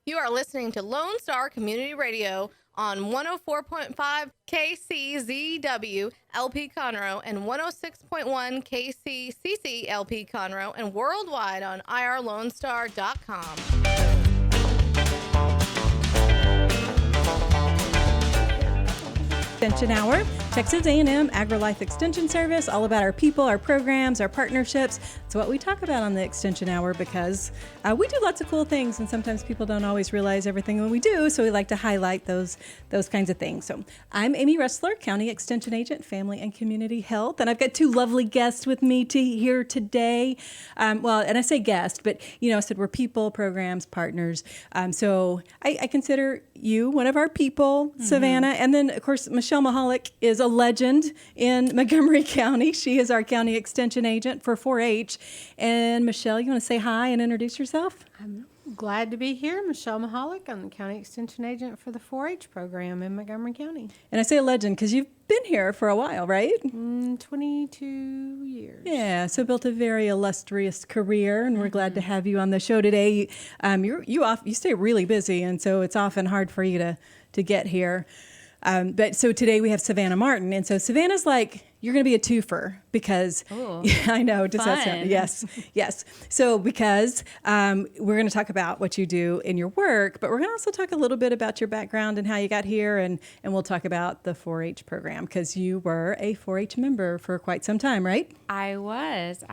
You are listening to Lone Star Community Radio on 104.5 KCZW LP Conroe and 106.1 KCCC LP Conroe and worldwide on irlonestar.com. Extension Hour, Texas A&M AgriLife Extension Service, all about our people, our programs, our partnerships. It's what we talk about on the Extension Hour because we do lots of cool things, and sometimes people don't always realize everything when we do, so we like to highlight those kinds of things. So I'm Amy Ressler, County Extension Agent, Family and Community Health, and I've got two lovely guests with me here today. And I say guest, but I said we're people, programs, partners. So I consider you one of our people, Savannah, and then of course Michelle Mahalik is a legend in Montgomery County. She is our County Extension Agent for 4-H. And Michelle, you want to say hi and introduce yourself? I'm glad to be here. Michelle Mahalik. I'm the County Extension Agent for the 4-H program in Montgomery County. And I say a legend because you've been here for a while, right? 22 years. Yeah, so built a very illustrious career, and we're glad to have you on the show today. You stay really busy, and so it's often hard for you to get here. But so today we have Savannah Martin, and so Savannah's like, you're going to be a twofer because I know. Does that sound? Yes. So because we're going to talk about what you do in your work, but we're going to also talk a little bit about your background and how you got here, and we'll talk about the 4-H program because you were a 4-H member for quite some time, right? I was.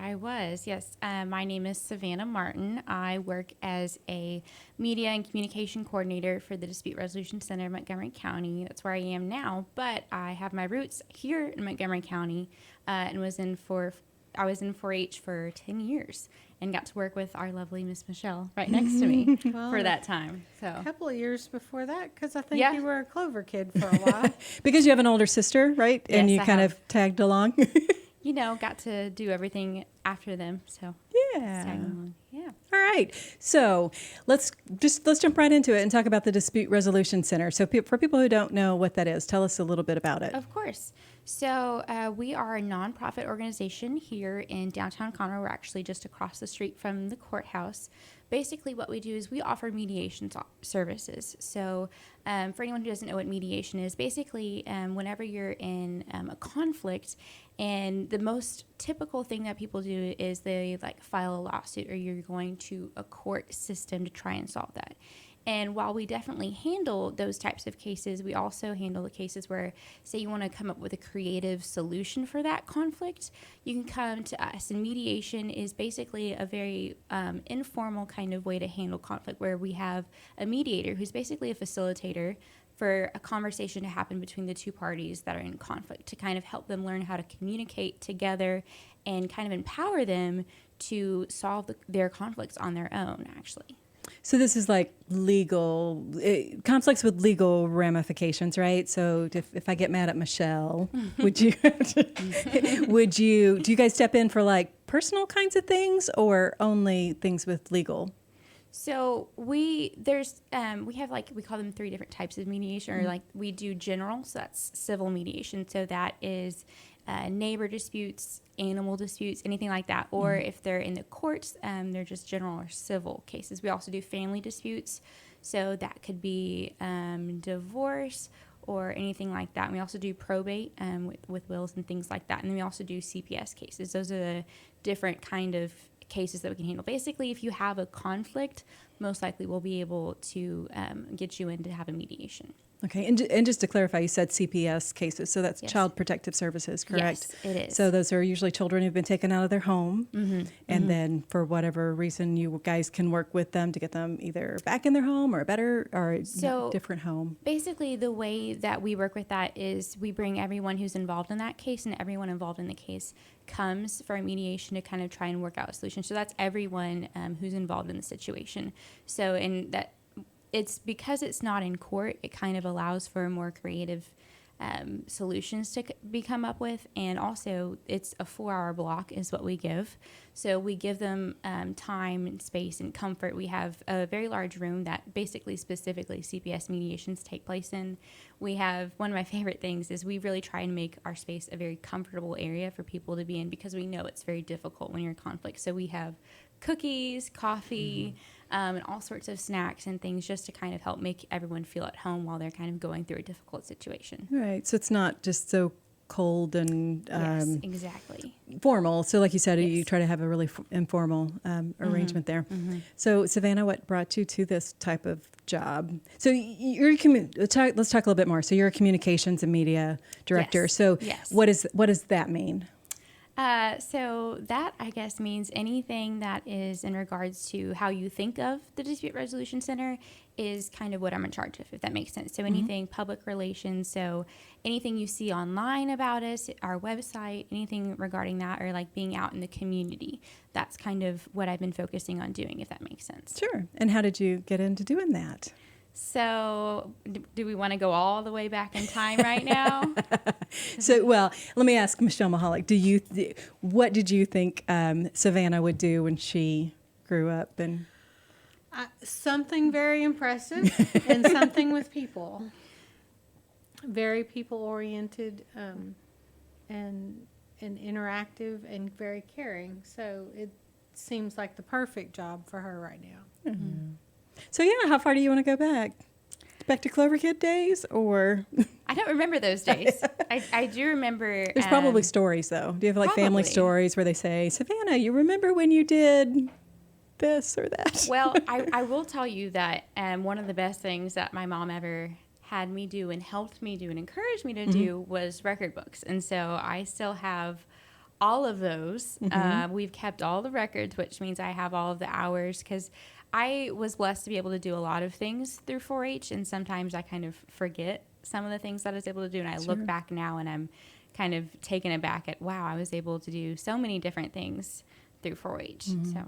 Yes. My name is Savannah Martin. I work as a media and communication coordinator for the Dispute Resolution Center in Montgomery County. That's where I am now, but I have my roots here in Montgomery County, and I was in 4-H for 10 years and got to work with our lovely Miss Michelle right next to me for that time. So A couple of years before that, because I think you were a Clover kid for a while. Because you have an older sister, right? Yes, and you I kind have. of tagged along. got to do everything after them. So Yeah. tagging along. Yeah. All right. So let's jump right into it and talk about the Dispute Resolution Center. So for people who don't know what that is, tell us a little bit about it. Of course. So we are a nonprofit organization here in downtown Conroe. We're actually just across the street from the courthouse. Basically, what we do is we offer mediation services. So for anyone who doesn't know what mediation is, basically whenever you're in a conflict, and the most typical thing that people do is they file a lawsuit, or you're going to a court system to try and solve that. And while we definitely handle those types of cases, we also handle the cases where, say, you want to come up with a creative solution for that conflict, you can come to us. And mediation is basically a very informal kind of way to handle conflict, where we have a mediator who's basically a facilitator for a conversation to happen between the two parties that are in conflict, to kind of help them learn how to communicate together and kind of empower them to solve their conflicts on their own, actually. So this is like legal conflicts with legal ramifications, right? So if I get mad at Michelle, do you guys step in for personal kinds of things or only things with legal? So we have we call them 3 different types of mediation, or we do general, so that's civil mediation. So that is neighbor disputes, animal disputes, anything like that. Or if they're in the courts, they're just general or civil cases. We also do family disputes, so that could be divorce or anything like that. And we also do probate with wills and things like that. And then we also do CPS cases. Those are the different kind of cases that we can handle. Basically, if you have a conflict, most likely we'll be able to get you in to have a mediation. Okay, and just to clarify, you said CPS cases, so that's Child Protective Services, correct? Yes, it is. So those are usually children who've been taken out of their home, and then for whatever reason, you guys can work with them to get them either back in their home or a better or different home. Basically, the way that we work with that is we bring everyone who's involved in that case, and everyone involved in the case comes for a mediation to kind of try and work out a solution. So that's everyone who's involved in the situation. So in that, it's because it's not in court, it kind of allows for more creative solutions to be come up with. And also, it's a 4-hour block is what we give. So we give them time and space and comfort. We have a very large room that basically specifically CPS mediations take place in. We have, one of my favorite things is we really try and make our space a very comfortable area for people to be in, because we know it's very difficult when you're in conflict. So we have cookies, coffee, and all sorts of snacks and things just to kind of help make everyone feel at home while they're kind of going through a difficult situation. Right. So it's not just so cold and Yes, exactly. formal. So like you said, you Yes. try to have a really informal arrangement there. So Savannah, what brought you to this type of job? So let's talk a little bit more. So you're a communications and media director. Yes. So Yes. what does that mean? So that, I guess, means anything that is in regards to how you think of the Dispute Resolution Center is kind of what I'm in charge of, if that makes sense. So anything public relations, so anything you see online about us, our website, anything regarding that, or like being out in the community, that's kind of what I've been focusing on doing, if that makes sense. Sure. And how did you get into doing that? So do we want to go all the way back in time right now? So, well, let me ask Michelle Mahalik, what did you think Savannah would do when she grew up? And Something very impressive and something with people. Very people-oriented and interactive and very caring. So it seems like the perfect job for her right now. so, yeah, how far do you want to go back? Back to Clover Kid days, or I don't remember those days. I do remember. there's probably stories though. Do you have like family Probably. stories where they say, Savannah, you remember when you did this or that? Well, I will tell you that one of the best things that my mom ever had me do and helped me do and encouraged me to do was record books. And so I still have all of those. We've kept all the records, which means I have all of the hours, because I was blessed to be able to do a lot of things through 4-H, and sometimes I kind of forget some of the things that I was able to do, and I look back now and I'm kind of taken aback at, wow, I was able to do so many different things through 4-H. So.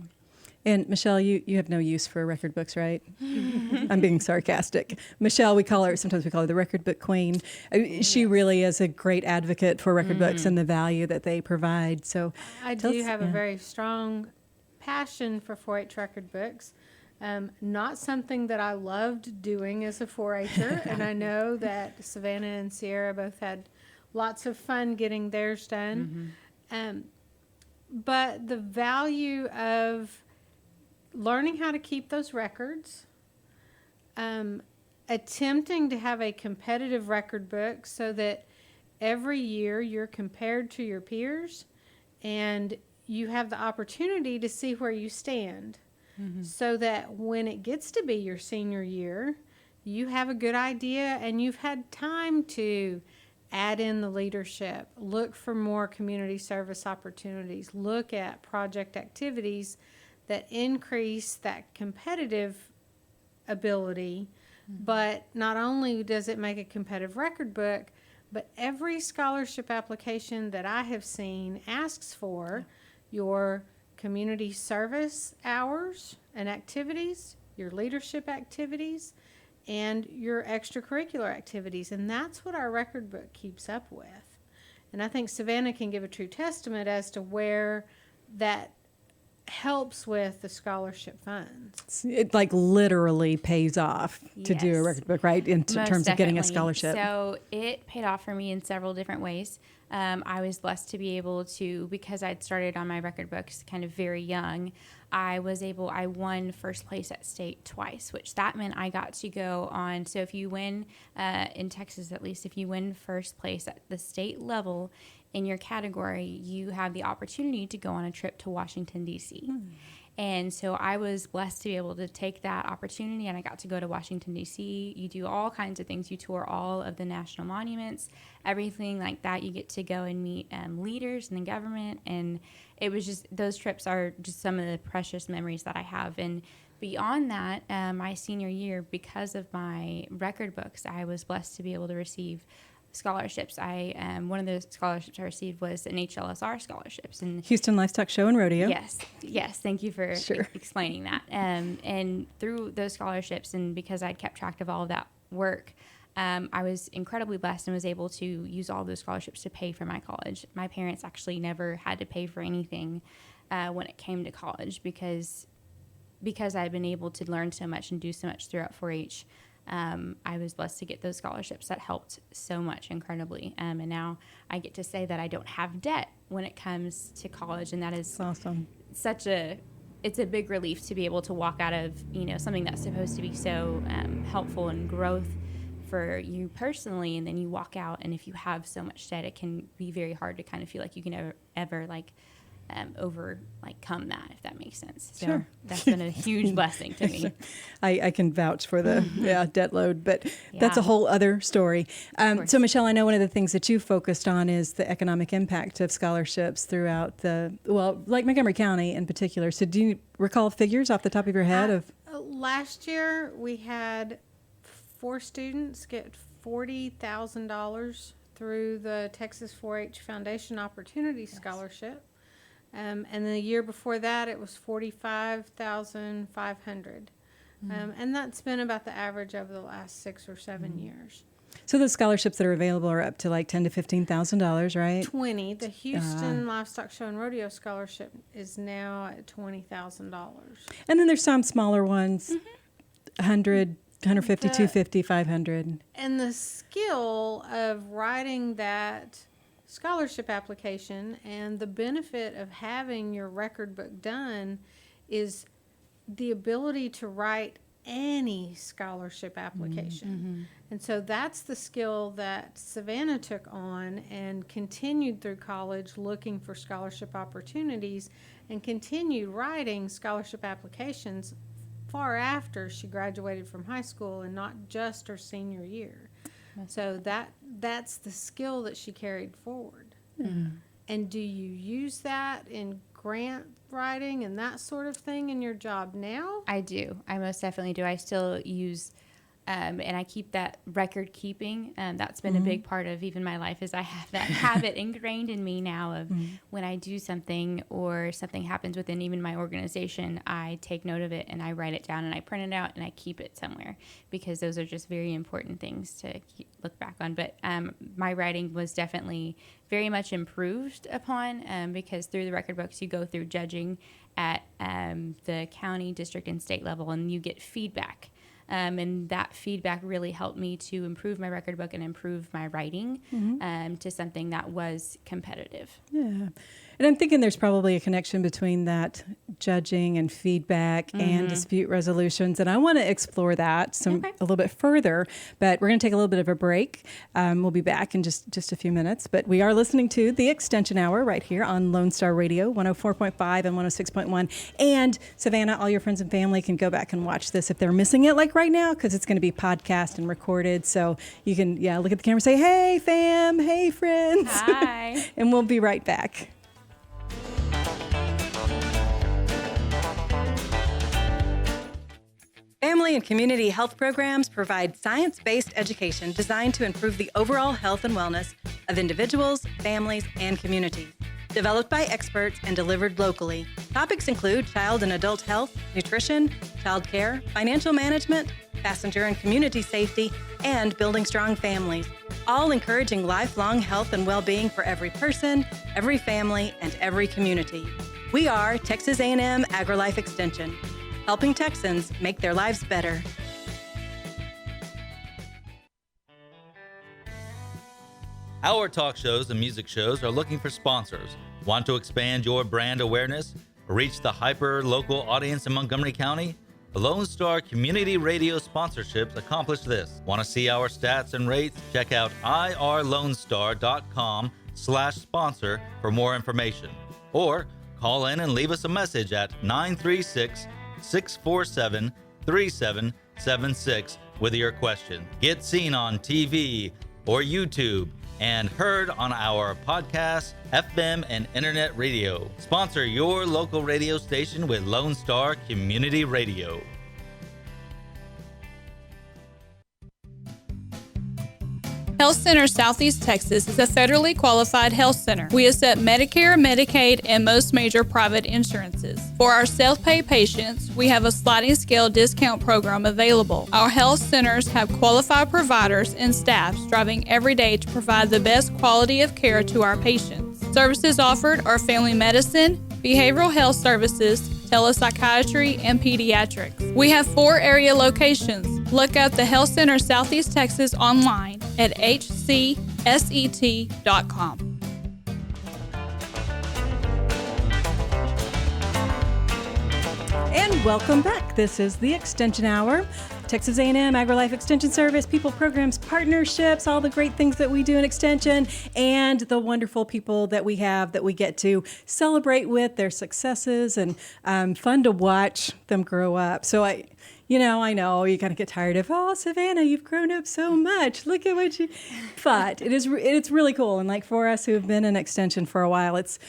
And Michelle, you have no use for record books, right? I'm being sarcastic. Michelle, sometimes we call her the record book queen. She really is a great advocate for record books and the value that they provide. So I do have a very strong passion for 4-H record books. Not something that I loved doing as a 4-H'er, and I know that Savannah and Sierra both had lots of fun getting theirs done. But the value of learning how to keep those records, attempting to have a competitive record book so that every year you're compared to your peers and you have the opportunity to see where you stand. So that when it gets to be your senior year, you have a good idea and you've had time to add in the leadership, look for more community service opportunities, look at project activities that increase that competitive ability. But not only does it make a competitive record book, but every scholarship application that I have seen asks for your community service hours and activities, your leadership activities, and your extracurricular activities. And that's what our record book keeps up with. And I think Savannah can give a true testament as to where that helps with the scholarship funds. it like literally pays off to do a Yes. record book, right? In Most terms of getting a definitely. scholarship. So it paid off for me in several different ways. I was blessed to be able to, because I'd started on my record books kind of very young, I won first place at state twice, which that meant I got to go on. So if you win, in Texas at least, if you win first place at the state level in your category, you have the opportunity to go on a trip to Washington, D.C. And so I was blessed to be able to take that opportunity, and I got to go to Washington, D.C. You do all kinds of things. You tour all of the national monuments, everything like that. You get to go and meet leaders in the government, and it was just, those trips are just some of the precious memories that I have. And beyond that, my senior year, because of my record books, I was blessed to be able to receive scholarships. One of the scholarships I received was an HLSR scholarships, and Houston Livestock Show and Rodeo. Yes. Thank you for explaining that. And through those scholarships, and because I'd kept track of all of that work, I was incredibly blessed and was able to use all those scholarships to pay for my college. My parents actually never had to pay for anything when it came to college because I'd been able to learn so much and do so much throughout 4-H. I was blessed to get those scholarships that helped so much incredibly. And now I get to say that I don't have debt when it comes to college. And that is Awesome. such a it's a big relief to be able to walk out of, something that's supposed to be so helpful and growth for you personally, and then you walk out, and if you have so much debt, it can be very hard to kind of feel like you can ever overcome that, if that makes sense. So Sure. that's been a huge blessing to me. I can vouch for the debt load, but that's a Yeah. whole other story. course. So, Michelle, I know one of the things that you focused on is the economic impact of scholarships throughout like Montgomery County in particular. So do you recall figures off the top of your head of? Last year, we had 4 students get $40,000 through the Texas 4-H Foundation Opportunity Scholarship. And the year before that, it was $45,500. And that's been about the average over the last 6 or 7 years. So the scholarships that are available are up to like $10,000 to $15,000, right? 20. The Houston Livestock Show and Rodeo Scholarship is now at $20,000. And then there's some smaller ones, 100, 150, 250, 500. And the skill of writing that scholarship application and the benefit of having your record book done is the ability to write any scholarship application. And so that's the skill that Savannah took on and continued through college looking for scholarship opportunities and continued writing scholarship applications far after she graduated from high school and not just her senior year. So that's the skill that she carried forward. And do you use that in grant writing and that sort of thing in your job now? I do. I most definitely do. I still use, and I keep that record keeping. That's been a big part of even my life, is I have that habit ingrained in me now of when I do something or something happens within even my organization, I take note of it and I write it down and I print it out and I keep it somewhere, because those are just very important things to look back on. But my writing was definitely very much improved upon, because through the record books you go through judging at the county, district, and state level, and you get feedback. And that feedback really helped me to improve my record book and improve my writing to something that was competitive. Yeah. And I'm thinking there's probably a connection between that judging and feedback and dispute resolutions. And I want to explore that a little bit further, but we're going to take a little bit of a break. We'll be back in just a few minutes, but we are listening to the Extension Hour right here on Lone Star Radio, 104.5 and 106.1. And Savannah, all your friends and family can go back and watch this if they're missing it like right now, because it's going to be podcast and recorded. So you can, look at the camera and say, hey, fam, hey, friends. Hi. And we'll be right back. Family and community health programs provide science-based education designed to improve the overall health and wellness of individuals, families, and communities. Developed by experts and delivered locally, topics include child and adult health, nutrition, child care, financial management, passenger and community safety, and building strong families, all encouraging lifelong health and well-being for every person, every family, and every community. We are Texas A&M AgriLife Extension, helping Texans make their lives better. Our talk shows and music shows are looking for sponsors. Want to expand your brand awareness? Reach the hyper-local audience in Montgomery County? The Lone Star Community Radio sponsorships accomplish this. Want to see our stats and rates? Check out irlonestar.com/sponsor for more information. Or call in and leave us a message at 936-647-3776 with your question. Get seen on TV or YouTube and heard on our podcast, FM, and internet radio. Sponsor your local radio station with Lone Star Community Radio. Health Center Southeast Texas is a federally qualified health center. We accept Medicare, Medicaid, and most major private insurances. For our self-pay patients, we have a sliding scale discount program available. Our health centers have qualified providers and staff striving every day to provide the best quality of care to our patients. Services offered are family medicine, behavioral health services, telepsychiatry, and pediatrics. We have 4 area locations. Look up the Health Center Southeast Texas online at hcset.com. And welcome back. This is the Extension Hour. Texas A&M AgriLife Extension Service, people, programs, partnerships, all the great things that we do in Extension, and the wonderful people that we have that we get to celebrate with their successes, and fun to watch them grow up. So I know you kind of get tired of, oh, Savannah, you've grown up so much. Look at what you, but it's really cool. And like for us who have been in Extension for a while, it's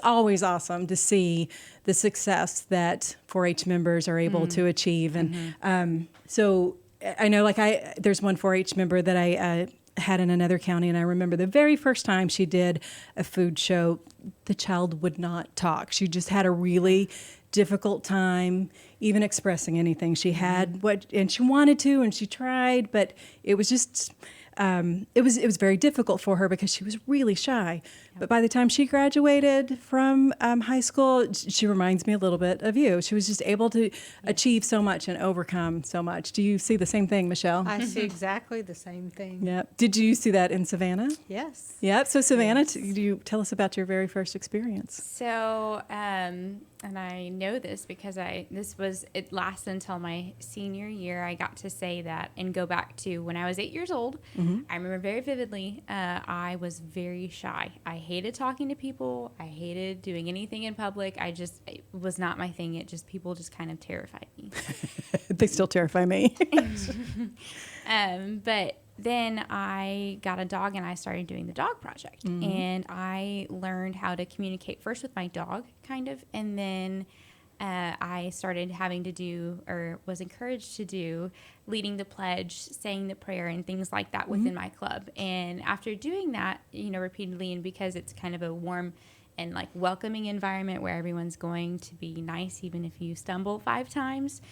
always awesome to see the success that 4-H members are able to achieve. And so I know, there's one 4-H member that I had in another county, and I remember the very first time she did a food show, the child would not talk. She just had a really difficult time even expressing anything. She had and she wanted to, and she tried, but it was just, it was very difficult for her because she was really shy. But by the time she graduated from high school, she reminds me a little bit of you. She was just able to achieve so much and overcome so much. Do you see the same thing, Michelle? I see exactly the same thing. Yep. Did you see that in Savannah? Yes. Yep. So Savannah, Yes. do you tell us about your very first experience? So, and I know this because it lasted until my senior year. I got to say that and go back to when I was 8 years old. I remember very vividly, I was very shy. I hated talking to people. I hated doing anything in public. It was not my thing. People just kind of terrified me. They still terrify me. But then I got a dog and I started doing the dog project. And I learned how to communicate first with my dog, kind of, and then I started having to do, or was encouraged to do, leading the pledge, saying the prayer, and things like that within my club. And after doing that, repeatedly, and because it's kind of a warm and welcoming environment where everyone's going to be nice, even if you stumble 5 times,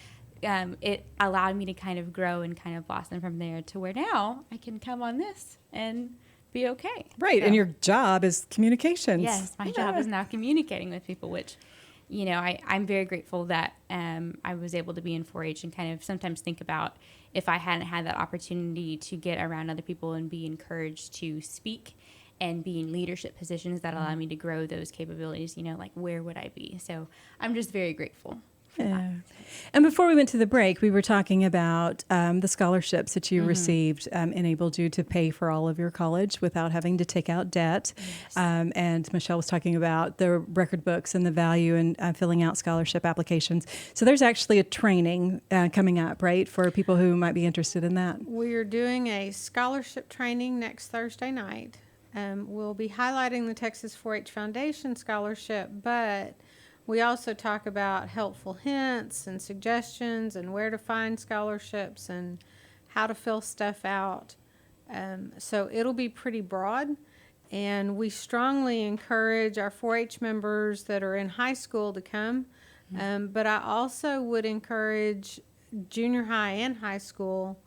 it allowed me to kind of grow and kind of blossom from there to where now I can come on this and be okay. Right. So, and your job is communications. yes, my job is now communicating with people, which, I'm very grateful that I was able to be in 4-H and kind of sometimes think about if I hadn't had that opportunity to get around other people and be encouraged to speak and be in leadership positions that allow me to grow those capabilities, where would I be? So I'm just very grateful. Yeah. And before we went to the break, we were talking about the scholarships that you received enabled you to pay for all of your college without having to take out debt. Yes. And Michelle was talking about the record books and the value in filling out scholarship applications. So there's actually a training coming up, right, for people who might be interested in that. We're doing a scholarship training next Thursday night. We'll be highlighting the Texas 4-H Foundation scholarship, but we also talk about helpful hints and suggestions and where to find scholarships and how to fill stuff out. So it'll be pretty broad, and we strongly encourage our 4-H members that are in high school to come. But I also would encourage junior high and high school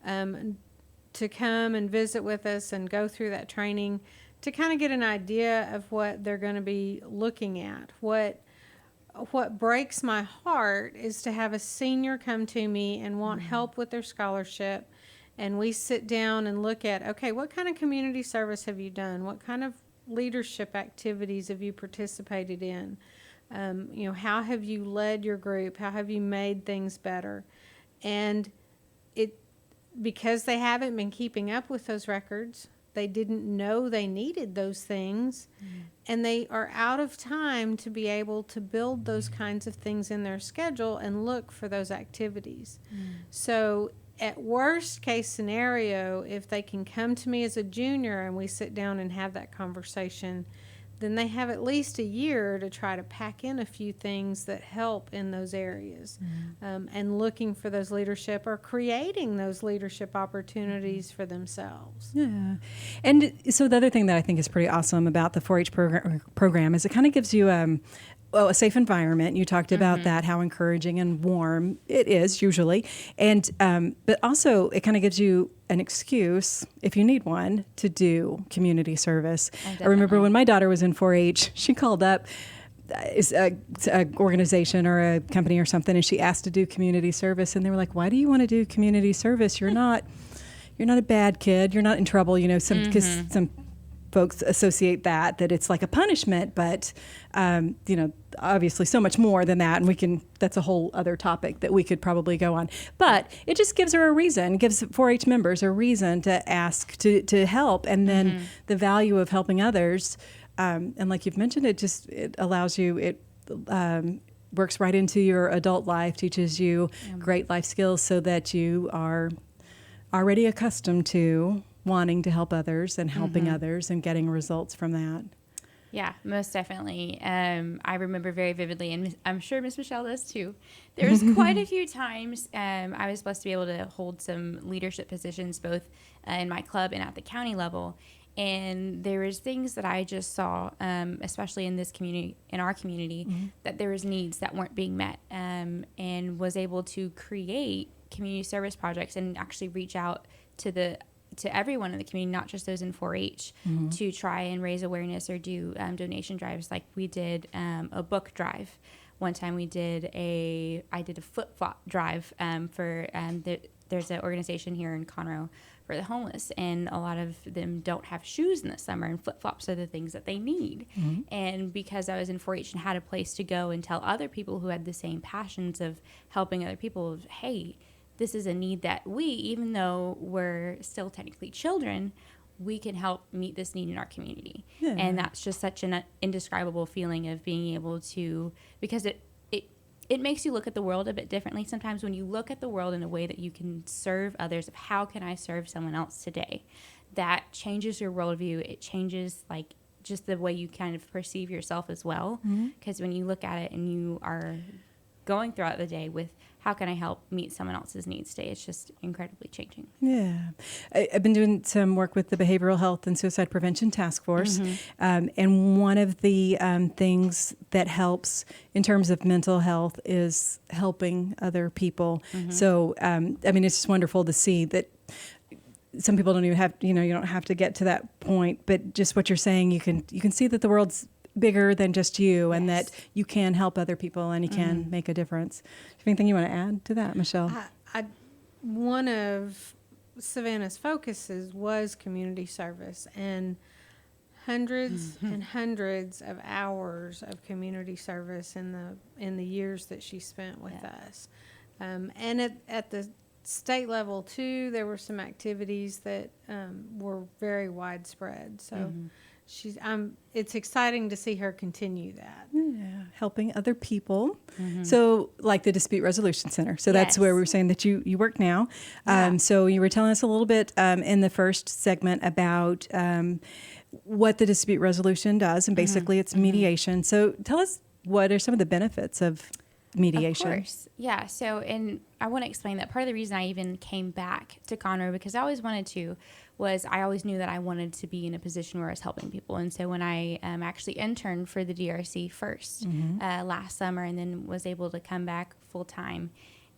to come and visit with us and go through that training to kind of get an idea of what they're going to be looking at. What breaks my heart is to have a senior come to me and want help with their scholarship, and we sit down and look at, okay, what kind of community service have you done? What kind of leadership activities have you participated in? How have you led your group? How have you made things better? And because they haven't been keeping up with those records, they didn't know they needed those things, and they are out of time to be able to build those kinds of things in their schedule and look for those activities. So at worst case scenario, if they can come to me as a junior and we sit down and have that conversation, then they have at least a year to try to pack in a few things that help in those areas, and looking for those leadership or creating those leadership opportunities for themselves. Yeah. And so the other thing that I think is pretty awesome about the 4-H program is it kind of gives you a safe environment. You talked about that, how encouraging and warm it is usually. And but also it kind of gives you an excuse, if you need one, to do community service. I remember when my daughter was in 4-H, she called up a organization or a company or something, and she asked to do community service, and they were like, "Why do you want to do community service? You're not a bad kid. You're not in trouble, because some folks associate that it's like a punishment, but obviously so much more than that, and that's a whole other topic that we could probably go on. But it just gives her a reason, gives 4-H members a reason to ask to help, and then the value of helping others, and like you've mentioned, it allows you works right into your adult life, teaches you great life skills so that you are already accustomed to wanting to help others and helping others and getting results from that. Yeah, most definitely. I remember very vividly, and I'm sure Miss Michelle does too. There was quite a few times I was blessed to be able to hold some leadership positions, both in my club and at the county level. And there was things that I just saw, especially in our community, that there was needs that weren't being met, and was able to create community service projects and actually reach out to everyone in the community, not just those in 4-H, to try and raise awareness or do donation drives. Like we did a book drive. One time I did a flip-flop drive there's an organization here in Conroe for the homeless, and a lot of them don't have shoes in the summer, and flip-flops are the things that they need. And because I was in 4-H and had a place to go and tell other people who had the same passions of helping other people, hey, this is a need that we, even though we're still technically children, we can help meet this need in our community. Yeah. And that's just such an indescribable feeling of being able to, because it makes you look at the world a bit differently. Sometimes when you look at the world in a way that you can serve others, of how can I serve someone else today, that changes your worldview. It changes like just the way you kind of perceive yourself as well. Because when you look at it and you are going throughout the day with how can I help meet someone else's needs today, it's just incredibly changing. Yeah. I've been doing some work with the Behavioral Health and Suicide Prevention Task Force. And one of the things that helps in terms of mental health is helping other people. So, it's just wonderful to see that some people don't even have, you don't have to get to that point, but just what you're saying, you can see that the world's bigger than just you, and that you can help other people and you can make a difference. Do you have anything you want to add to that, Michelle? One of Savannah's focuses was community service, and hundreds and hundreds of hours of community service in the years that she spent with us. And at the state level too, there were some activities that were very widespread. So it's exciting to see her continue that. Yeah, helping other people. So like the Dispute Resolution Center. So that's where we were saying that you work now. So you were telling us a little bit in the first segment about what the dispute resolution does, and basically it's mediation. So tell us, what are some of the benefits of mediation? Of course. Yeah. So, and I want to explain that part of the reason I even came back to Conroe, because I always wanted to, was I always knew that I wanted to be in a position where I was helping people. And so when I actually interned for the DRC first last summer, and then was able to come back full time,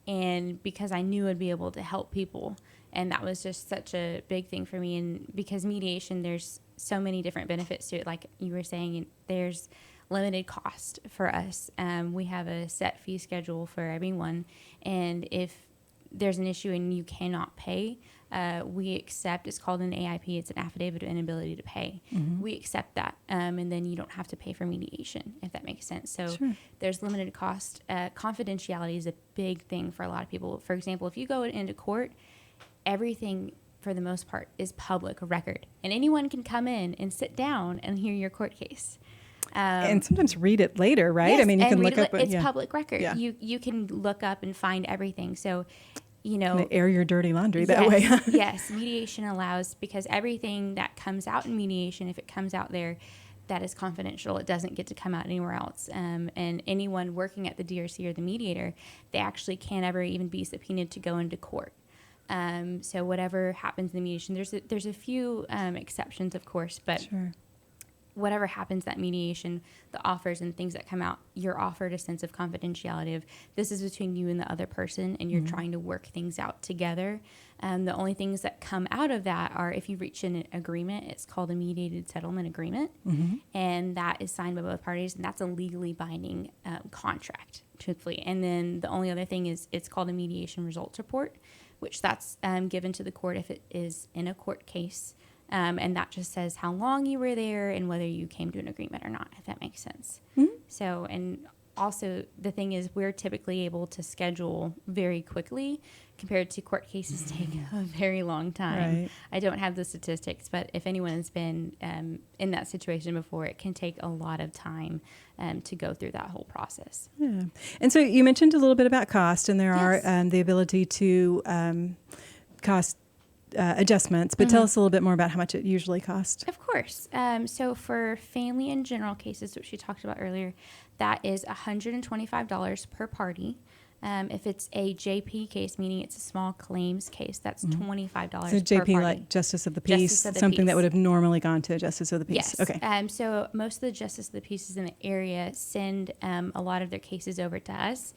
and because I knew I'd be able to help people, and that was just such a big thing for me. And because mediation, there's so many different benefits to it. Like you were saying, there's limited cost for us. We have a set fee schedule for everyone, and if there's an issue and you cannot pay, we accept, it's called an AIP, it's an affidavit of inability to pay. We accept that, and then you don't have to pay for mediation, if that makes sense. So there's limited cost. Confidentiality is a big thing for a lot of people. For example, if you go into court, everything for the most part is public record, and anyone can come in and sit down and hear your court case. And sometimes read it later, right? Yes, I mean, you can look up. It's public record. Yeah. You can look up and find everything. So, air your dirty laundry that way. Yes, mediation allows, because everything that comes out in mediation, if it comes out there, that is confidential. It doesn't get to come out anywhere else. And anyone working at the DRC or the mediator, they actually can't ever even be subpoenaed to go into court. So whatever happens in the mediation, there's a few exceptions, of course, but whatever happens, that mediation, the offers and things that come out, you're offered a sense of confidentiality of this is between you and the other person, and you're trying to work things out together. The only things that come out of that are if you reach an agreement, it's called a mediated settlement agreement, and that is signed by both parties, and that's a legally binding contract, truthfully. And then the only other thing is it's called a mediation results report, which that's given to the court if it is in a court case. And that just says how long you were there and whether you came to an agreement or not, if that makes sense. So, and also the thing is we're typically able to schedule very quickly compared to court cases take a very long time. Right. I don't have the statistics, but if anyone's been in that situation before, it can take a lot of time to go through that whole process. Yeah. And so you mentioned a little bit about cost, and there Yes. are the ability to cost adjustments, but tell us a little bit more about how much it usually costs. Of course. So for family and general cases, which you talked about earlier, that is $125 per party. If it's a JP case, meaning it's a small claims case, that's $25 So per JP, party. like Justice of the Peace, Justice of the something that Peace. would have normally gone to a Justice of the Peace. Yes. Okay. So most of the Justice of the Peaces in the area send a lot of their cases over to us,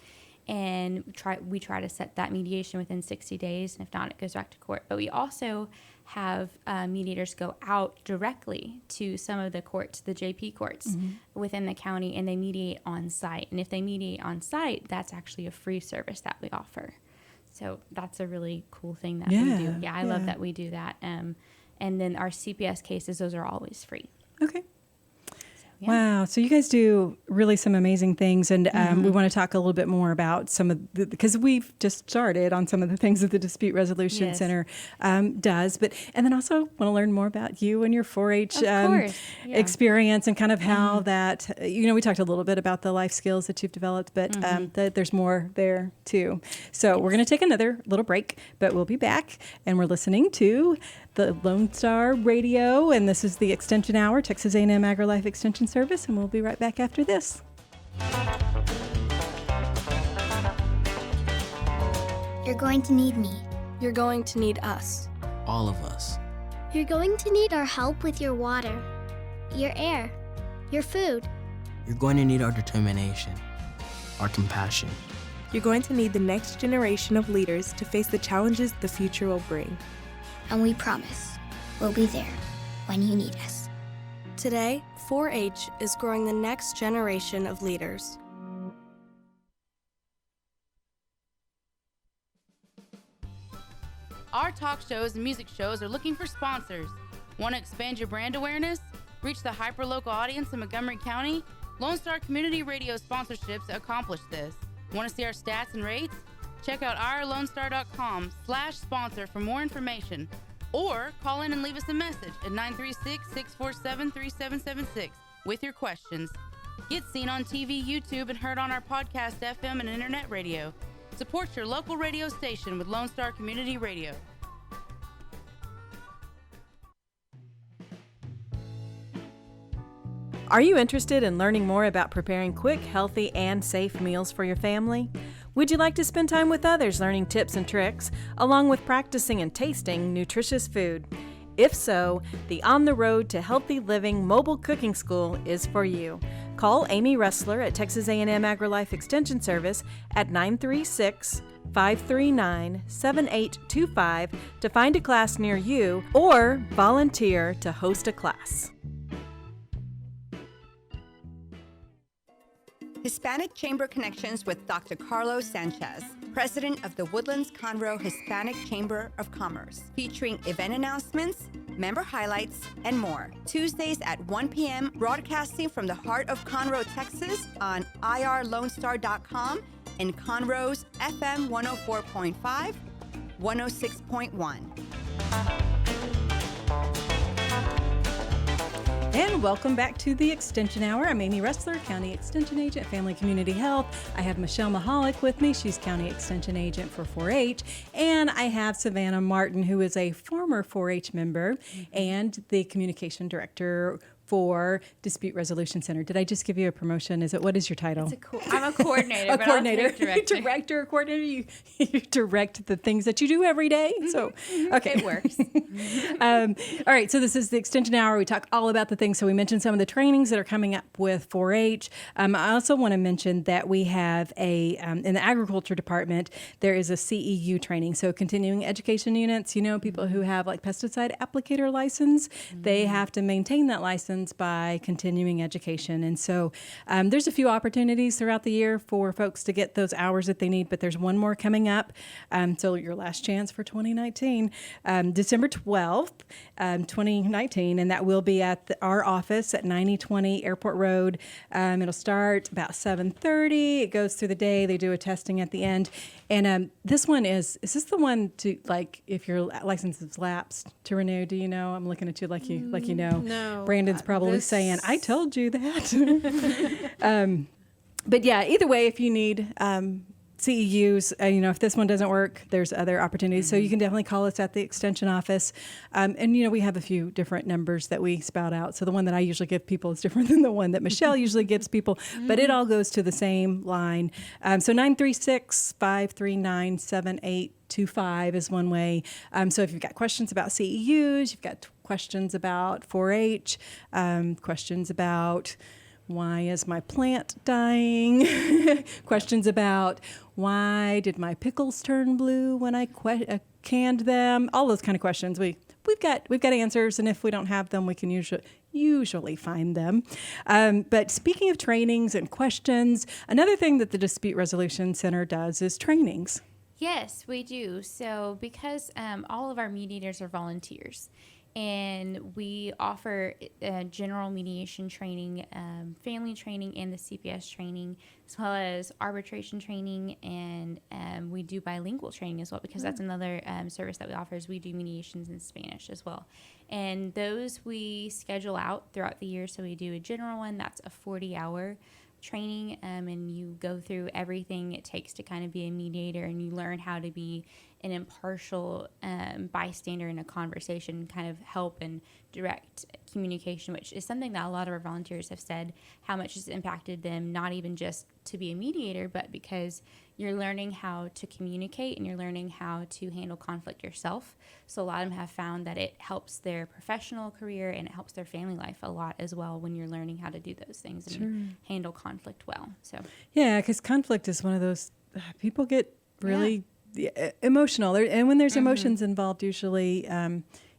and we try to set that mediation within 60 days, and if not, it goes back to court. But we also have mediators go out directly to some of the courts, the JP courts within the county, and they mediate on site. And if they mediate on site, that's actually a free service that we offer. So that's a really cool thing that we do. Yeah, I love that we do that. And then our CPS cases, those are always free. Okay. Yeah. Wow. So you guys do really some amazing things. And we want to talk a little bit more about some of the, because we've just started on some of the things that the Dispute Resolution Yes. Center does. And then also want to learn more about you and your 4-H Of course. Yeah. experience and kind of how that, we talked a little bit about the life skills that you've developed, but that there's more there too. So we're going to take another little break, but we'll be back, and we're listening to the Lone Star Radio, and this is the Extension Hour, Texas A&M AgriLife Extension Service, and we'll be right back after this. You're going to need me. You're going to need us. All of us. You're going to need our help with your water, your air, your food. You're going to need our determination, our compassion. You're going to need the next generation of leaders to face the challenges the future will bring. And we promise we'll be there when you need us. Today, 4-H is growing the next generation of leaders. Our talk shows and music shows are looking for sponsors. Want to expand your brand awareness? Reach the hyper-local audience in Montgomery County? Lone Star Community Radio sponsorships accomplish this. Want to see our stats and rates? Check out ourlonestar.com/sponsor for more information. Or call in and leave us a message at 936-647-3776 with your questions. Get seen on TV, YouTube, and heard on our podcast, FM, and internet radio. Support your local radio station with Lone Star Community Radio. Are you interested in learning more about preparing quick, healthy, and safe meals for your family? Would you like to spend time with others learning tips and tricks, along with practicing and tasting nutritious food? If so, the On the Road to Healthy Living Mobile Cooking School is for you. Call Amy Ressler at Texas A&M AgriLife Extension Service at 936-539-7825 to find a class near you or volunteer to host a class. Hispanic Chamber Connections with Dr. Carlos Sanchez, President of the Woodlands Conroe Hispanic Chamber of Commerce, featuring event announcements, member highlights, and more. Tuesdays at 1 p.m., broadcasting from the heart of Conroe, Texas on irlonestar.com and Conroe's FM 104.5, 106.1. And welcome back to the Extension Hour. I'm Amy Ressler, County Extension Agent, Family Community Health. I have Michelle Mahalik with me. She's County Extension Agent for 4-H. And I have Savannah Martin, who is a former 4-H member and the Communication Director for Dispute Resolution Center. Did I just give you a promotion? What is your title? I'm a coordinator. A but coordinator. I'll take director. Coordinator. You direct the things that you do every day. So, okay. It works. All right. So this is the Extension Hour. We talk all about the things. So we mentioned some of the trainings that are coming up with 4-H. I also want to mention that we have in the Agriculture Department, there is a CEU training. So continuing education units, people who have like pesticide applicator license, they have to maintain that license lessons by continuing education. And so there's a few opportunities throughout the year for folks to get those hours that they need, but there's one more coming up. So your last chance for 2019, December 12th, 2019, and that will be at our office at 9020 Airport Road. It'll start about 7:30. It goes through the day. They do a testing at the end. And this one is this the one to, like, if your license is lapsed, to renew? Do you know? I'm looking at you like you know. No. Brandon's probably saying, I told you that. But yeah, either way, if you need CEUs, if this one doesn't work, there's other opportunities. So you can definitely call us at the extension office. And we have a few different numbers that we spout out. So the one that I usually give people is different than the one that Michelle usually gives people, but it all goes to the same line. So 936-539-7825 is one way. So if you've got questions about CEUs, you've got questions about 4-H, questions about why is my plant dying? Questions about why did my pickles turn blue when I canned them? All those kind of questions. We've got answers, and if we don't have them, we can usually find them. But speaking of trainings and questions, another thing that the Dispute Resolution Center does is trainings. Yes, we do. So because all of our mediators are volunteers, and we offer general mediation training, family training, and the CPS training, as well as arbitration training, and we do bilingual training as well, because that's another service that we offer, is we do mediations in Spanish as well. And those we schedule out throughout the year. So we do a general one, that's a 40-hour training, and you go through everything it takes to kind of be a mediator, and you learn how to be an impartial bystander in a conversation, kind of help and direct communication, which is something that a lot of our volunteers have said how much has impacted them, not even just to be a mediator, but because you're learning how to communicate and you're learning how to handle conflict yourself. So a lot of them have found that it helps their professional career and it helps their family life a lot as well when you're learning how to do those things and handle conflict well. So yeah, because conflict is one of those, people get really emotional, and when there's emotions involved, usually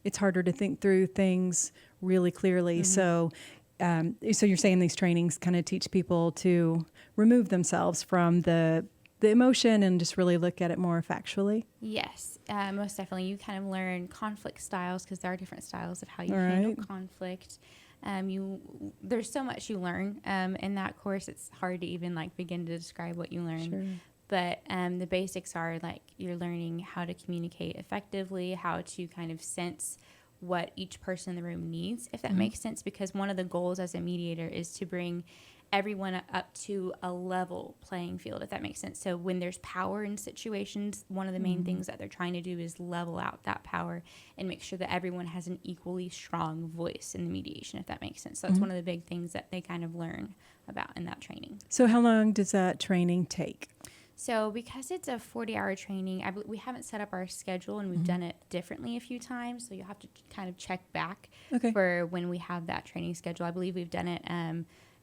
it's harder to think through things really clearly. So you're saying these trainings kind of teach people to remove themselves from the emotion and just really look at it more factually? Yes, most definitely. You kind of learn conflict styles, because there are different styles of how you handle conflict. There's so much you learn in that course. It's hard to even begin to describe what you learn. Sure. But the basics are you're learning how to communicate effectively, how to kind of sense what each person in the room needs, if that makes sense, because one of the goals as a mediator is to bring everyone up to a level playing field, if that makes sense. So when there's power in situations, one of the main things that they're trying to do is level out that power and make sure that everyone has an equally strong voice in the mediation, if that makes sense. So that's one of the big things that they kind of learn about in that training. So how long does that training take? So because it's a 40-hour training, we haven't set up our schedule, and we've done it differently a few times. So you'll have to kind of check back for when we have that training schedule. I believe we've done it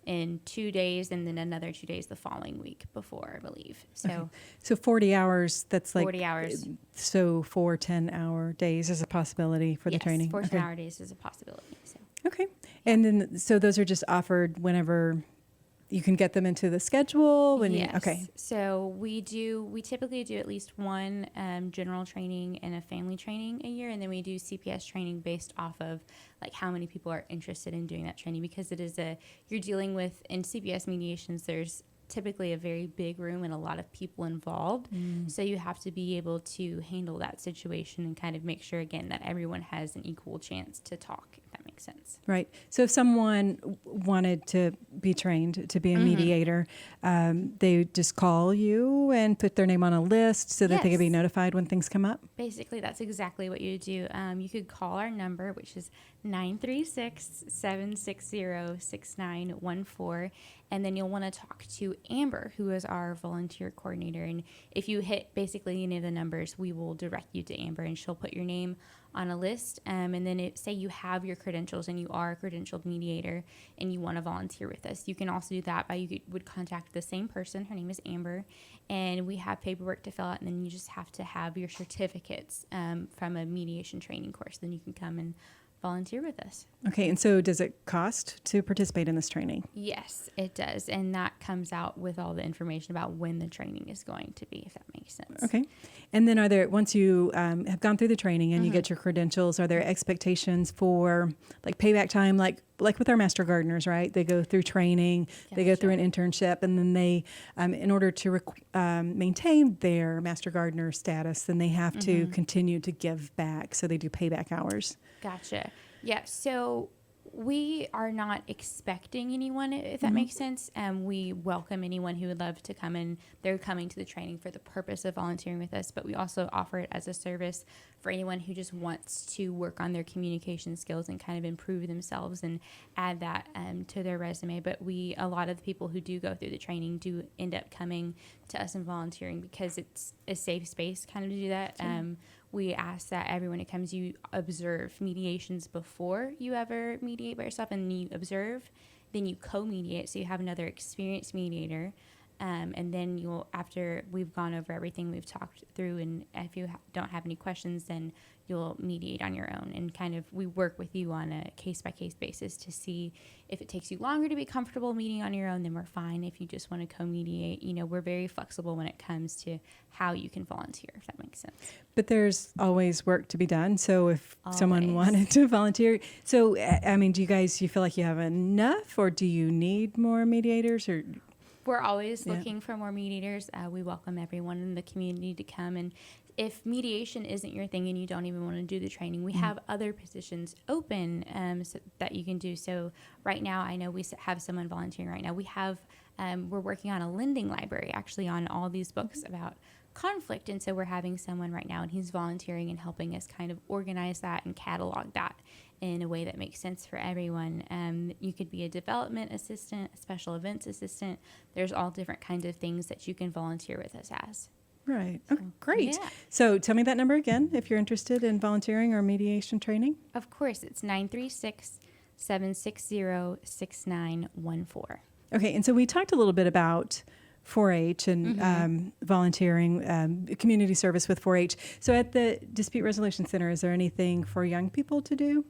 in 2 days, and then another 2 days the following week before, I believe. So so 40 hours, that's 40 hours. So 4 10-hour days is a possibility for the training? 4 10-hour days is a possibility. So. Okay. And then, so those are just offered whenever you can get them into the schedule? Yes. So we typically do at least one general training and a family training a year, and then we do CPS training based off of how many people are interested in doing that training, because you're dealing with, in CPS mediations, there's typically a very big room and a lot of people involved. So you have to be able to handle that situation and kind of make sure, again, that everyone has an equal chance to talk, if that makes sense. Right. So if someone wanted to be trained to be a mediator, they just call you and put their name on a list so that they can be notified when things come up? Basically, that's exactly what you do. You could call our number, which is 936-760-6914, and then you'll want to talk to Amber, who is our volunteer coordinator. And if you hit basically any of the numbers, we will direct you to Amber, and she'll put your name on a list. And then say you have your credentials and you are a credentialed mediator and you want to volunteer with us, you can also do that by you would contact the same person. Her name is Amber, and we have paperwork to fill out, and then you just have to have your certificates from a mediation training course. Then you can come and volunteer with us. Okay, and so does it cost to participate in this training? Yes, it does. And that comes out with all the information about when the training is going to be, if that makes sense. Okay. And then once you have gone through the training and you get your credentials, are there expectations for like payback time, like with our master gardeners, right? They go through training, they go through an internship, and then they, in order to maintain their master gardener status, then they have to continue to give back. So they do payback hours. Gotcha. Yeah. So we are not expecting anyone, if that makes sense. We welcome anyone who would love to come in. They're coming to the training for the purpose of volunteering with us, but we also offer it as a service for anyone who just wants to work on their communication skills and kind of improve themselves and add that to their resume. But a lot of the people who do go through the training do end up coming to us and volunteering because it's a safe space kind of to do that. We ask that everyone who comes, you observe mediations before you ever mediate by yourself, and you observe, then you co-mediate, so you have another experienced mediator, and then after we've gone over everything we've talked through, and if you don't have any questions, then you'll mediate on your own, and kind of we work with you on a case-by-case basis to see if it takes you longer to be comfortable meeting on your own, then we're fine. If you just want to co-mediate, we're very flexible when it comes to how you can volunteer, if that makes sense. But there's always work to be done. So if someone wanted to volunteer, do you feel like you have enough, or do you need more mediators, or? We're always looking for more mediators. We welcome everyone in the community to come. And if mediation isn't your thing and you don't even want to do the training, we have other positions open so that you can do. So right now, I know we have someone volunteering right now. We're working on a lending library, actually, on all these books about conflict. And so we're having someone right now, and he's volunteering and helping us kind of organize that and catalog that in a way that makes sense for everyone. You could be a development assistant, a special events assistant. There's all different kinds of things that you can volunteer with us as. Right. Oh, great. Yeah. So tell me that number again if you're interested in volunteering or mediation training. Of course. It's 936-760-6914. Okay. And so we talked a little bit about 4-H and volunteering, community service with 4-H. So at the Dispute Resolution Center, is there anything for young people to do?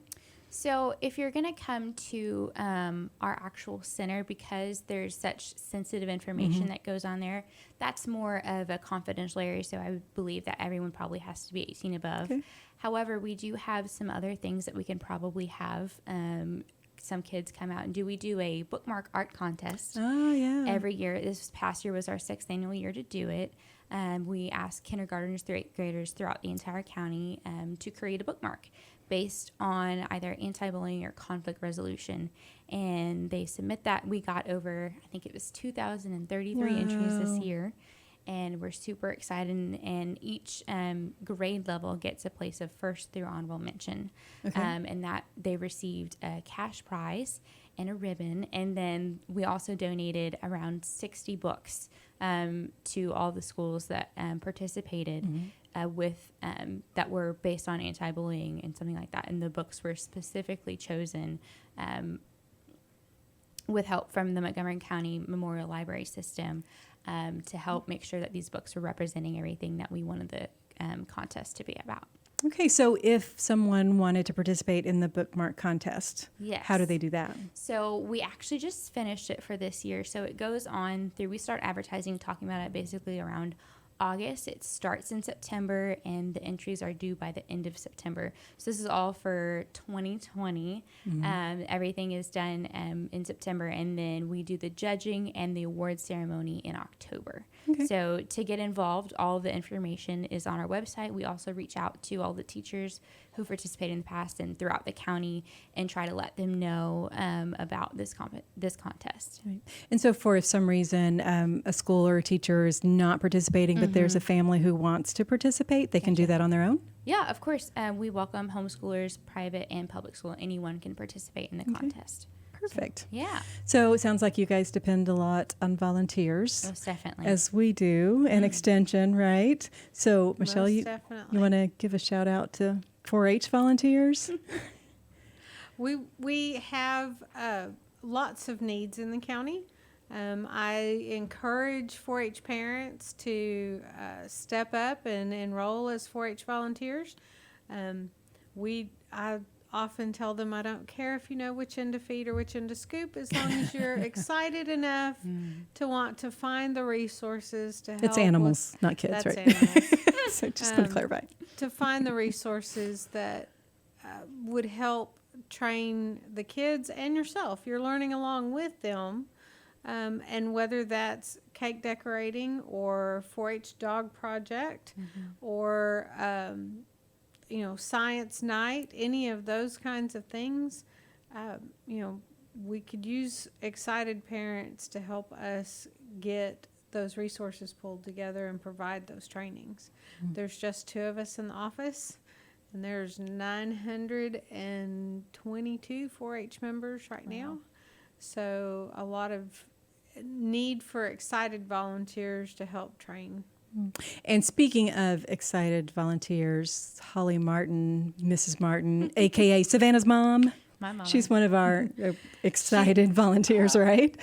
So if you're going to come to our actual center, because there's such sensitive information that goes on there, that's more of a confidential area. So I would believe that everyone probably has to be 18 above. Okay. However, we do have some other things that we can probably have some kids come out and do. We do a bookmark art contest every year. This past year was our 6th annual year to do it. We ask kindergartners through 8th graders throughout the entire county to create a bookmark based on either anti-bullying or conflict resolution. And they submit that. We got over, I think it was 2,033 entries this year. And we're super excited. And each grade level gets a place of first through honorable mention. Okay. And that they received a cash prize and a ribbon. And then we also donated around 60 books to all the schools that participated with that were based on anti-bullying and something like that. And the books were specifically chosen with help from the Montgomery County Memorial Library System to help make sure that these books were representing everything that we wanted the contest to be about. Okay, so if someone wanted to participate in the bookmark contest, how do they do that? So we actually just finished it for this year. So it goes on through, we start advertising, talking about it basically around August. It starts in September, and the entries are due by the end of September. So this is all for 2020. Everything is done in September, and then we do the judging and the award ceremony in October. Okay. So to get involved, all the information is on our website. We also reach out to all the teachers who participated in the past and throughout the county and try to let them know about this contest. Right. And so for if some reason a school or a teacher is not participating, but there's a family who wants to participate, they can do that on their own? Yeah, of course. We welcome homeschoolers, private and public school. Anyone can participate in the contest. Perfect. So, yeah. So it sounds like you guys depend a lot on volunteers. Most definitely. As we do, and Extension, right? So, Michelle, you want to give a shout out to 4-H volunteers? We have lots of needs in the county. I encourage 4-H parents to step up and enroll as 4-H volunteers. I often tell them, I don't care if you know which end to feed or which end to scoop, as long as you're excited enough to want to find the resources to help. It's animals, not kids, That's right? Animals. So just want to clarify. To find the resources that would help train the kids and yourself. You're learning along with them. And whether that's cake decorating or 4-H dog project or, science night, any of those kinds of things, we could use excited parents to help us get those resources pulled together and provide those trainings. There's just 2 of us in the office, and there's 922 4-H members right now. So a lot of need for excited volunteers to help train. And speaking of excited volunteers, Holly Martin, Mrs. Martin, aka Savannah's mom. My mom. She's one of our excited volunteers, right?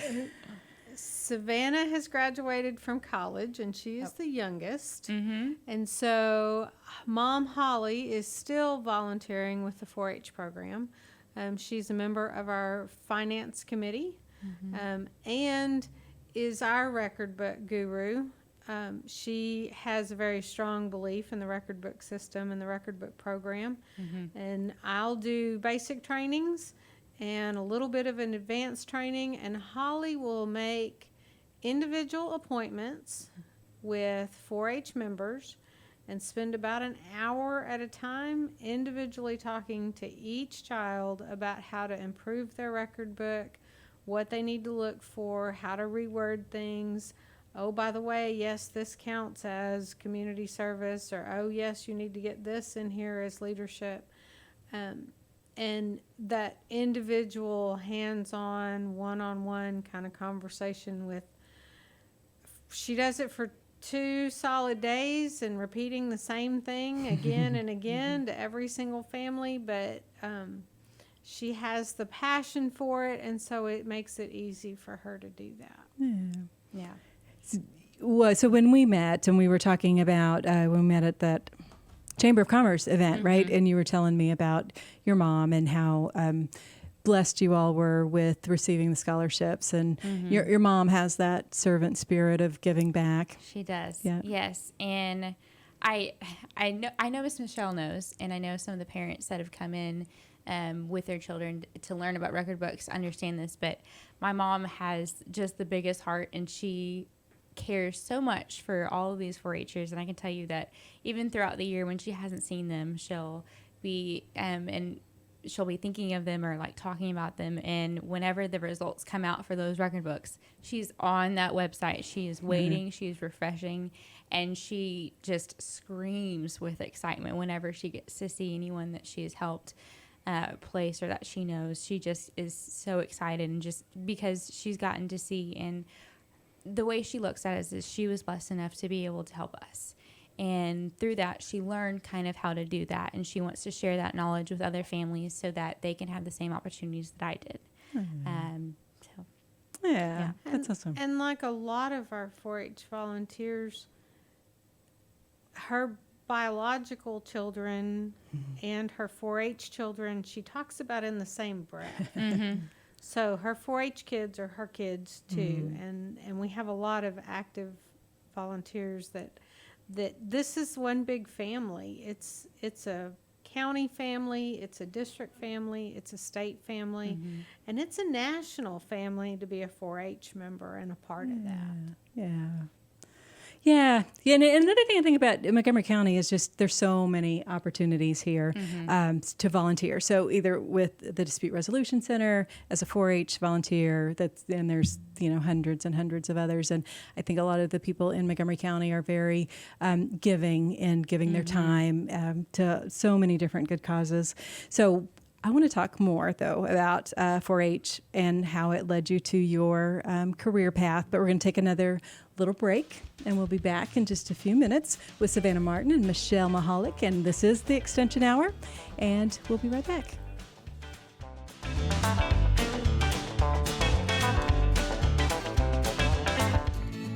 Savannah has graduated from college, and she is the youngest. And so Mom Holly is still volunteering with the 4-H program. She's a member of our finance committee. And is our record book guru. She has a very strong belief in the record book system and the record book program. And I'll do basic trainings and a little bit of an advanced training, and Holly will make individual appointments with 4-H members and spend about an hour at a time individually talking to each child about how to improve their record book, what they need to look for, how to reword things. Oh, by the way, yes, this counts as community service, or oh, yes, you need to get this in here as leadership. And that individual, hands-on, one-on-one kind of conversation with, she does it for 2 solid days and repeating the same thing again and again to every single family, but she has the passion for it, and so it makes it easy for her to do that. Yeah. Well, so when we met and we were talking about when we met at that Chamber of Commerce event, right? And you were telling me about your mom and how blessed you all were with receiving the scholarships, and your mom has that servant spirit of giving back. She does. Yeah. Yes. And I know Miss Michelle knows, and I know some of the parents that have come in with their children to learn about record books understand this, but my mom has just the biggest heart, and she cares so much for all of these 4-Hers. And I can tell you that even throughout the year when she hasn't seen them, she'll be and she'll be thinking of them or like talking about them. And whenever the results come out for those record books, she's on that website. She is waiting. She's refreshing. And she just screams with excitement whenever she gets to see anyone that she has helped place or that she knows. She just is so excited, and just because she's gotten to see, and the way she looks at it is she was blessed enough to be able to help us. And through that, she learned kind of how to do that. And she wants to share that knowledge with other families so that they can have the same opportunities that I did. Yeah, that's awesome. And like a lot of our 4-H volunteers, her biological children and her 4-H children, she talks about in the same breath. So her 4-H kids are her kids too. And we have a lot of active volunteers that this is one big family. It's a county family, it's a district family, it's a state family, and it's a national family to be a 4-H member and a part of that. Yeah. And another thing I think about in Montgomery County is just there's so many opportunities here to volunteer. So either with the Dispute Resolution Center as a 4-H volunteer, and there's hundreds and hundreds of others. And I think a lot of the people in Montgomery County are very giving and giving their time to so many different good causes. So I want to talk more, though, about 4-H and how it led you to your career path. But we're going to take another little break, and we'll be back in just a few minutes with Savannah Martin and Michelle Mahalik. And this is the Extension Hour, and we'll be right back.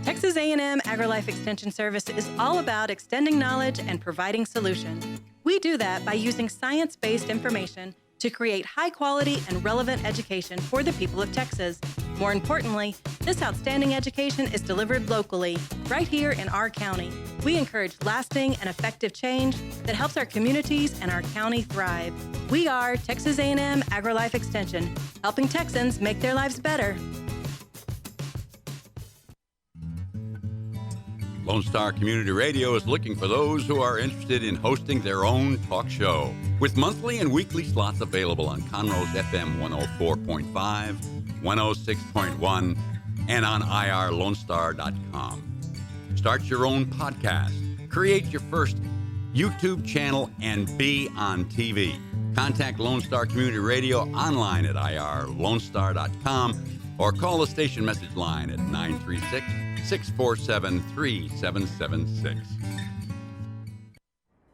Texas A&M AgriLife Extension Service is all about extending knowledge and providing solutions. We do that by using science-based information to create high quality and relevant education for the people of Texas. More importantly, this outstanding education is delivered locally, right here in our county. We encourage lasting and effective change that helps our communities and our county thrive. We are Texas A&M AgriLife Extension, helping Texans make their lives better. Lone Star Community Radio is looking for those who are interested in hosting their own talk show. With monthly and weekly slots available on Conroe's FM 104.5, 106.1, and on irlonestar.com. Start your own podcast, create your first YouTube channel, and be on TV. Contact Lone Star Community Radio online at irlonestar.com or call the station message line at 936-647-3776.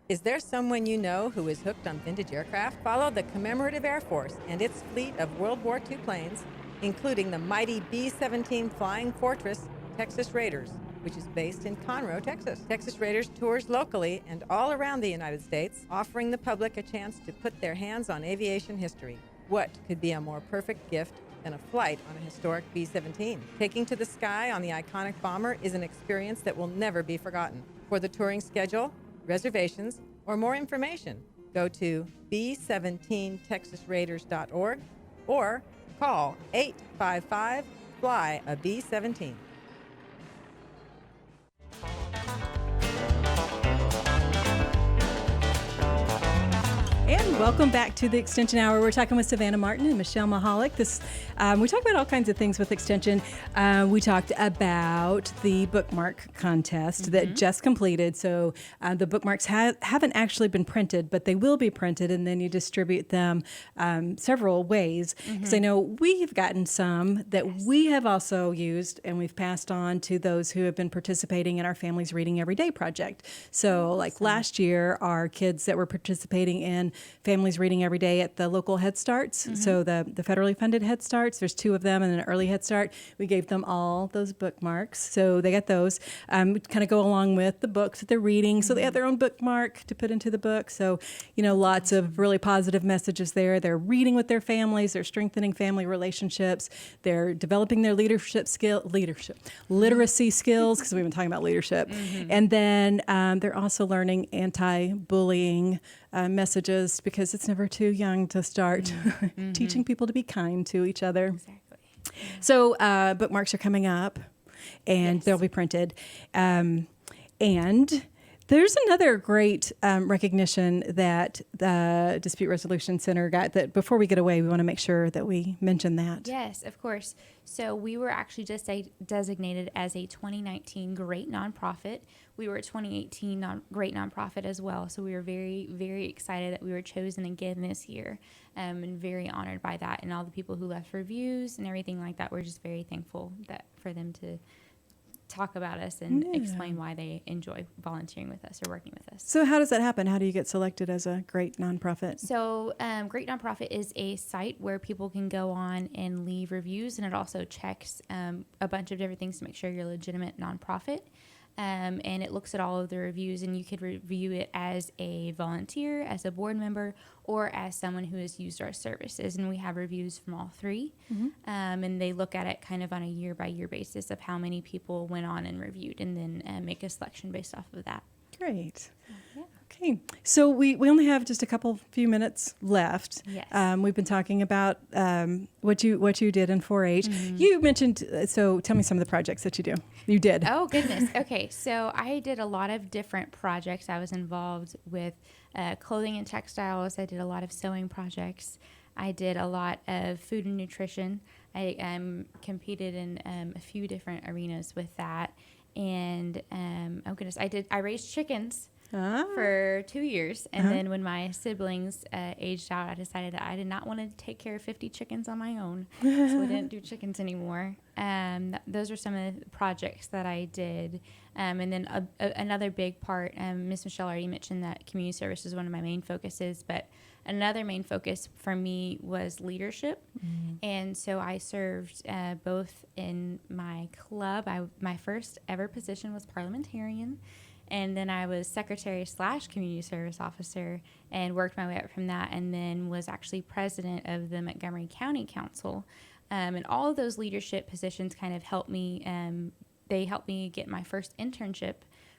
Is there someone you know who is hooked on vintage aircraft? Follow the Commemorative Air Force and its fleet of World War II planes, including the mighty B-17 Flying Fortress Texas Raiders, which is based in Conroe, Texas. Texas Raiders tours locally and all around the United States, offering the public a chance to put their hands on aviation history. What could be a more perfect gift than a flight on a historic B-17? Taking to the sky on the iconic bomber is an experience that will never be forgotten. For the touring schedule, reservations, or more information, go to b17texasraiders.org or call 855-FLY-A-B-17. And welcome back to the Extension Hour. We're talking with Savannah Martin and Michelle Mahalik. We talk about all kinds of things with Extension. We talked about the bookmark contest that just completed. So the bookmarks haven't actually been printed, but they will be printed, and then you distribute them several ways. Because I know we have gotten some that we have also used, and we've passed on to those who have been participating in our Families Reading Every Day project. So like last year, our kids that were participating in Families Reading Every Day at the local Head Starts. So the federally funded Head Starts, there's 2 of them and an early Head Start. We gave them all those bookmarks. So they got those. Kind of go along with the books that they're reading. So they have their own bookmark to put into the book. So, lots of really positive messages there. They're reading with their families. They're strengthening family relationships. They're developing their literacy skills, because we've been talking about leadership. And then they're also learning anti-bullying messages, because it's never too young to start teaching people to be kind to each other. Exactly. So bookmarks are coming up, and they'll be printed. And there's another great recognition that the Dispute Resolution Center got, that before we get away, we want to make sure that we mention that. Yes, of course. So we were actually just designated as a 2019 Great Nonprofit. We were a 2018 Great Nonprofit as well. So we were very, very excited that we were chosen again this year, and very honored by that. And all the people who left reviews and everything like that, we're just very thankful for them to talk about us and explain why they enjoy volunteering with us or working with us. So how does that happen? How do you get selected as a great nonprofit? So Great Nonprofit is a site where people can go on and leave reviews, and it also checks a bunch of different things to make sure you're a legitimate nonprofit. And it looks at all of the reviews, and you could review it as a volunteer, as a board member, or as someone who has used our services. And we have reviews from all 3. And they look at it kind of on a year-by-year basis of how many people went on and reviewed, and then make a selection based off of that. Great. Okay, so we only have just a few minutes left. Yes. We've been talking about what you did in 4-H. You mentioned, so tell me some of the projects that you do. You did. Oh, goodness. Okay, so I did a lot of different projects. I was involved with clothing and textiles. I did a lot of sewing projects. I did a lot of food and nutrition. I competed in a few different arenas with that. And, oh, goodness, I raised chickens for 2 years. And then when my siblings aged out, I decided that I did not want to take care of 50 chickens on my own. So I didn't do chickens anymore. Those are some of the projects that I did. And then another big part, Ms. Michelle already mentioned that community service is one of my main focuses, but another main focus for me was leadership. And so I served both in my club. My first ever position was parliamentarian. And then I was secretary / community service officer and worked my way up from that, and then was actually president of the Montgomery County Council. And all of those leadership positions kind of helped me. They helped me get my first internship,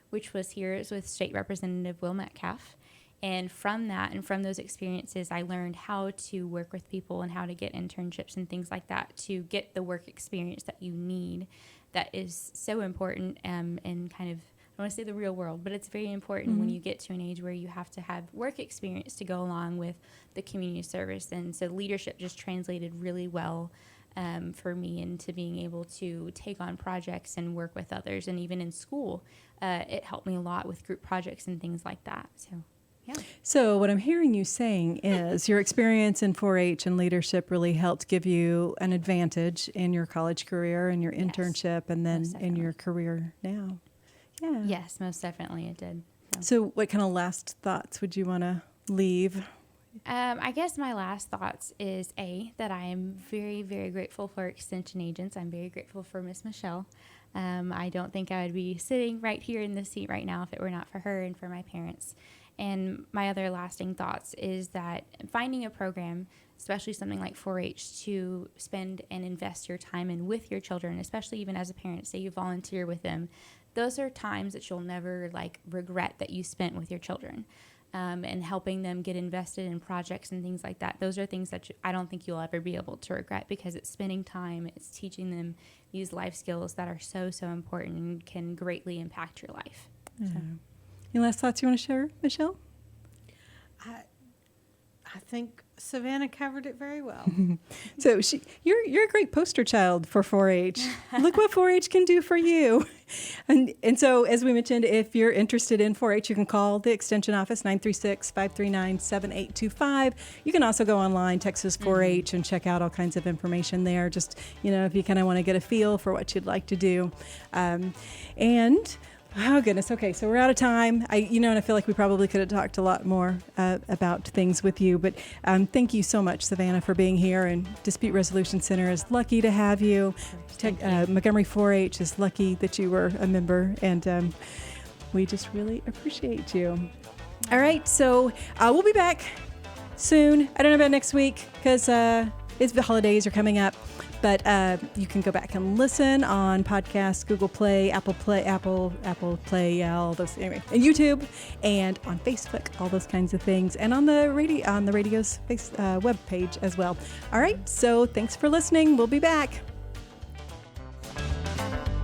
which was here with State Representative Will Metcalf. And from that and from those experiences, I learned how to work with people and how to get internships and things like that to get the work experience that you need. That is so important in kind of, I don't want to say the real world, but it's very important when you get to an age where you have to have work experience to go along with the community service. And so leadership just translated really well for me into being able to take on projects and work with others. And even in school, it helped me a lot with group projects and things like that. So, yeah. So what I'm hearing you saying is your experience in 4-H and leadership really helped give you an advantage in your college career and your internship and then in your career now. Yeah. Yes, most definitely it did. So what kind of last thoughts would you want to leave? I guess my last thoughts is that I am very, very grateful for extension agents. I'm very grateful for Miss Michelle. I don't think I would be sitting right here in this seat right now if it were not for her and for my parents. And my other lasting thoughts is that finding a program, especially something like 4-H, to spend and invest your time in with your children, especially even as a parent, say you volunteer with them, those are times that you'll never regret that you spent with your children. And helping them get invested in projects and things like that. Those are things that I don't think you'll ever be able to regret, because it's spending time, it's teaching them these life skills that are so, so important and can greatly impact your life. Yeah. So. Any last thoughts you want to share, Michelle? I think Savannah covered it very well. So you're a great poster child for 4-H. Look what 4-H can do for you. And so, as we mentioned, if you're interested in 4-H, you can call the Extension office, 936-539-7825. You can also go online, Texas 4-H, and check out all kinds of information there. Just, if you kind of want to get a feel for what you'd like to do. Oh, goodness. Okay, so we're out of time. And I feel like we probably could have talked a lot more about things with you. But thank you so much, Savannah, for being here. And Dispute Resolution Center is lucky to have you. Montgomery 4-H is lucky that you were a member. And we just really appreciate you. All right, so we'll be back soon. I don't know about next week because the holidays are coming up. But you can go back and listen on podcasts, Google Play, Apple Play, all those, anyway, and YouTube, and on Facebook, all those kinds of things, and on the radio's web page as well. All right, so thanks for listening. We'll be back.